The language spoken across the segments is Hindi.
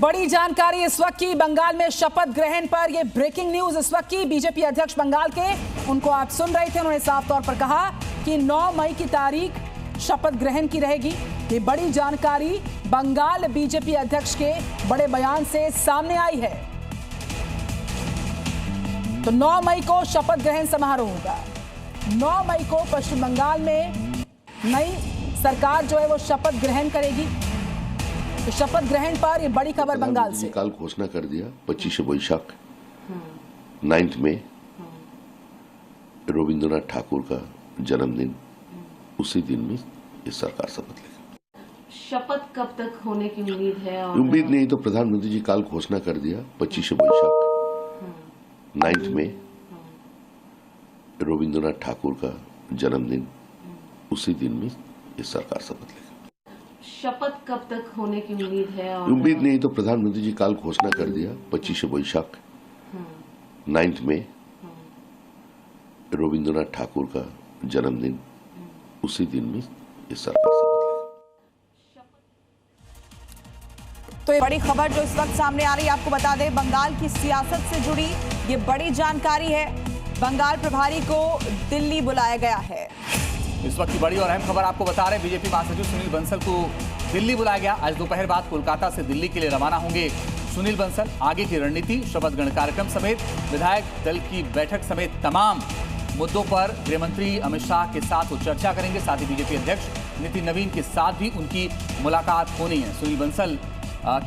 बड़ी जानकारी इस वक्त की बंगाल में शपथ ग्रहण पर। ये ब्रेकिंग न्यूज इस वक्त की। बीजेपी अध्यक्ष बंगाल के, उनको आप सुन रहे थे, उन्होंने साफ तौर पर कहा कि 9 मई की तारीख शपथ ग्रहण की रहेगी। ये बड़ी जानकारी बंगाल बीजेपी अध्यक्ष के बड़े बयान से सामने आई है। तो 9 मई को शपथ ग्रहण समारोह होगा। 9 मई को पश्चिम बंगाल में नई सरकार जो है वो शपथ ग्रहण करेगी। तो शपथ ग्रहण पर ये बड़ी खबर बंगाल से। कल घोषणा कर दिया 25 वैशाख 9 में रविंद्रनाथ ठाकुर का जन्मदिन, उसी दिन में ये सरकार शपथ लेगी। शपथ कब तक होने की उम्मीद है? उम्मीद नहीं तो प्रधानमंत्री जी कल घोषणा कर दिया 25 वैशाख 9 में रविंद्रनाथ ठाकुर का जन्मदिन, उसी दिन में ये सरकार शपथ लेगी। शपथ कब तक होने की उम्मीद है? उम्मीद नहीं तो प्रधानमंत्री जी कल घोषणा कर दिया 25 वैशाख 9 में रविंद्रनाथ ठाकुर का जन्मदिन, उसी दिन में ये सरकार शपथ लेगी। तो ये बड़ी खबर जो इस वक्त सामने आ रही है, आपको बता दें बंगाल की सियासत से जुड़ी ये बड़ी जानकारी है। बंगाल प्रभारी को दिल्ली बुलाया गया है। इस वक्त की बड़ी और अहम खबर आपको बता रहे हैं, बीजेपी महासचिव सुनील बंसल को दिल्ली बुलाया गया। आज दोपहर बाद कोलकाता से दिल्ली के लिए रवाना होंगे सुनील बंसल। आगे की रणनीति, शपथ ग्रहण कार्यक्रम समेत विधायक दल की बैठक समेत तमाम मुद्दों पर गृह मंत्री अमित शाह के साथ वो चर्चा करेंगे। साथ ही बीजेपी अध्यक्ष नितिन नवीन के साथ भी उनकी मुलाकात होनी है। सुनील बंसल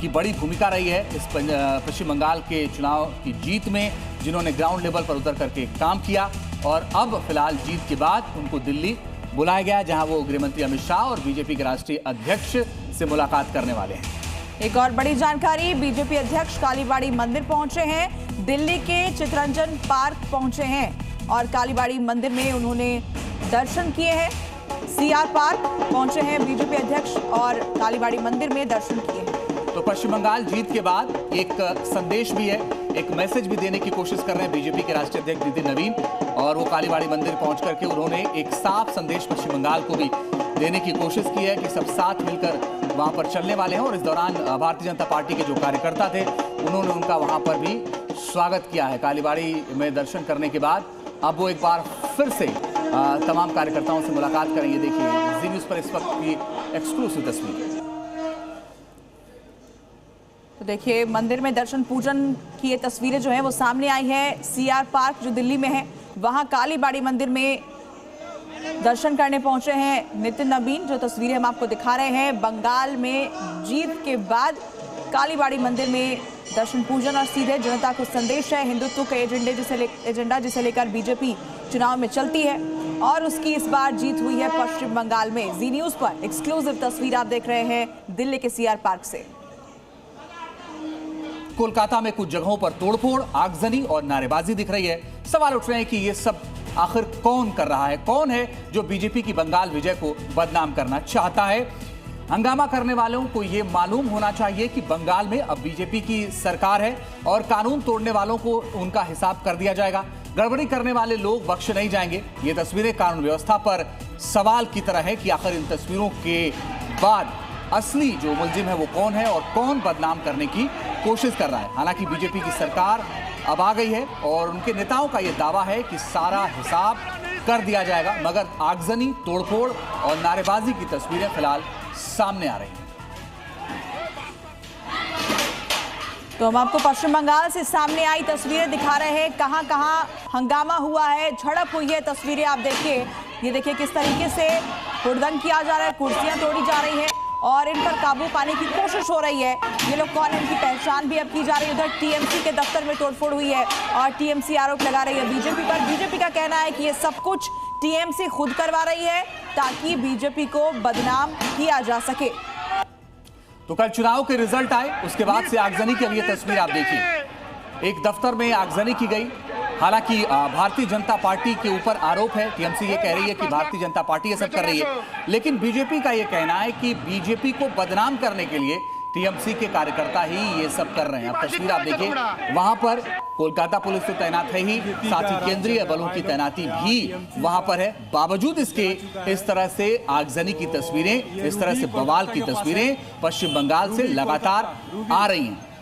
की बड़ी भूमिका रही है इस पश्चिम बंगाल के चुनाव की जीत में, जिन्होंने ग्राउंड लेवल पर उतर करके काम किया। और अब फिलहाल जीत के बाद उनको दिल्ली बुलाया गया, जहां वो गृह मंत्री अमित शाह और बीजेपी के राष्ट्रीय अध्यक्ष से मुलाकात करने वाले हैं। एक और बड़ी जानकारी, बीजेपी अध्यक्ष कालीबाड़ी मंदिर पहुंचे हैं, दिल्ली के चितरंजन पार्क पहुंचे हैं और कालीबाड़ी मंदिर में उन्होंने दर्शन किए हैं। सीआर पार्क पहुंचे हैं बीजेपी अध्यक्ष और कालीबाड़ी मंदिर में दर्शन किए हैं। तो पश्चिम बंगाल जीत के बाद एक संदेश भी है, एक मैसेज भी देने की कोशिश कर रहे हैं बीजेपी के राष्ट्रीय अध्यक्ष नितिन नवीन, और वो कालीबाड़ी मंदिर पहुंच करके उन्होंने एक साफ संदेश पश्चिम बंगाल को भी देने की कोशिश की है कि सब साथ मिलकर वहां पर चलने वाले हैं। और इस दौरान भारतीय जनता पार्टी के जो कार्यकर्ता थे, उन्होंने उनका वहां पर भी स्वागत किया है। कालीबाड़ी में दर्शन करने के बाद अब वो एक बार फिर से तमाम कार्यकर्ताओं से मुलाकात करेंगे। देखिए जी न्यूज़ पर इस वक्त की एक्सक्लूसिव तस्वीर। तो देखिए मंदिर में दर्शन पूजन की ये तस्वीरें जो हैं वो सामने आई है। सीआर पार्क जो दिल्ली में है, वहां कालीबाड़ी मंदिर में दर्शन करने पहुंचे हैं नितिन नवीन। जो तस्वीरें हम आपको दिखा रहे हैं, बंगाल में जीत के बाद कालीबाड़ी मंदिर में दर्शन पूजन और सीधे जनता को संदेश है। हिंदुत्व के एजेंडा जिसे लेकर बीजेपी चुनाव में चलती है और उसकी इस बार जीत हुई है पश्चिम बंगाल में। जी न्यूज़ पर एक्सक्लूसिव तस्वीर आप देख रहे हैं दिल्ली के सीआर पार्क से। कोलकाता में कुछ जगहों पर तोड़फोड़, आगजनी और नारेबाजी दिख रही है। सवाल उठ रहे हैं कि ये सब आखिर कौन कर रहा है? कौन है जो बीजेपी की बंगाल विजय को बदनाम करना चाहता है? हंगामा करने वालों को ये मालूम होना चाहिए कि बंगाल में अब बीजेपी की सरकार है और कानून तोड़ने वालों को उनका हिसाब कर दिया जाएगा। गड़बड़ी करने वाले लोग बख्शे नहीं जाएंगे। ये तस्वीरें कानून व्यवस्था पर सवाल की तरह है कि आखिर इन तस्वीरों के बाद असली जो मुलजिम है वो कौन है और कौन बदनाम करने की कोशिश कर रहा है। हालांकि बीजेपी की सरकार अब आ गई है और उनके नेताओं का ये दावा है कि सारा हिसाब कर दिया जाएगा, मगर आगजनी, तोड़फोड़ और नारेबाजी की तस्वीरें फिलहाल सामने आ रही हैं। तो हम आपको पश्चिम बंगाल से सामने आई तस्वीरें दिखा रहे हैं, कहां कहां हंगामा हुआ है, झड़प हुई है। तस्वीरें आप देखिए, ये देखिए किस तरीके से हुड़दंग किया जा रहा है, कुर्सियां तोड़ी जा रही है और इन पर काबू पाने की कोशिश हो रही है। ये लोग कौन है, इनकी पहचान भी अब की जा रही है। उधर टीएमसी के दफ्तर में तोड़फोड़ हुई है और टीएमसी आरोप लगा रही है बीजेपी पर। बीजेपी का कहना है कि ये सब कुछ टीएमसी खुद करवा रही है ताकि बीजेपी को बदनाम किया जा सके। तो कल चुनाव के रिजल्ट आए, उसके बाद से आगजनी की अब ये तस्वीर आप देखिए। एक दफ्तर में आगजनी की गई। हालांकि भारतीय जनता पार्टी के ऊपर आरोप है, टीएमसी ये कह रही है कि भारतीय जनता पार्टी ये सब कर रही है, लेकिन बीजेपी का ये कहना है कि बीजेपी को बदनाम करने के लिए टीएमसी के कार्यकर्ता ही ये सब कर रहे हैं। अब तस्वीर आप देखिए, वहां पर कोलकाता पुलिस तो तैनात है ही, साथ ही केंद्रीय बलों की तैनाती भी वहां पर है। बावजूद इसके इस तरह से आगजनी की तस्वीरें, इस तरह से बवाल की तस्वीरें पश्चिम बंगाल से लगातार आ रही हैं।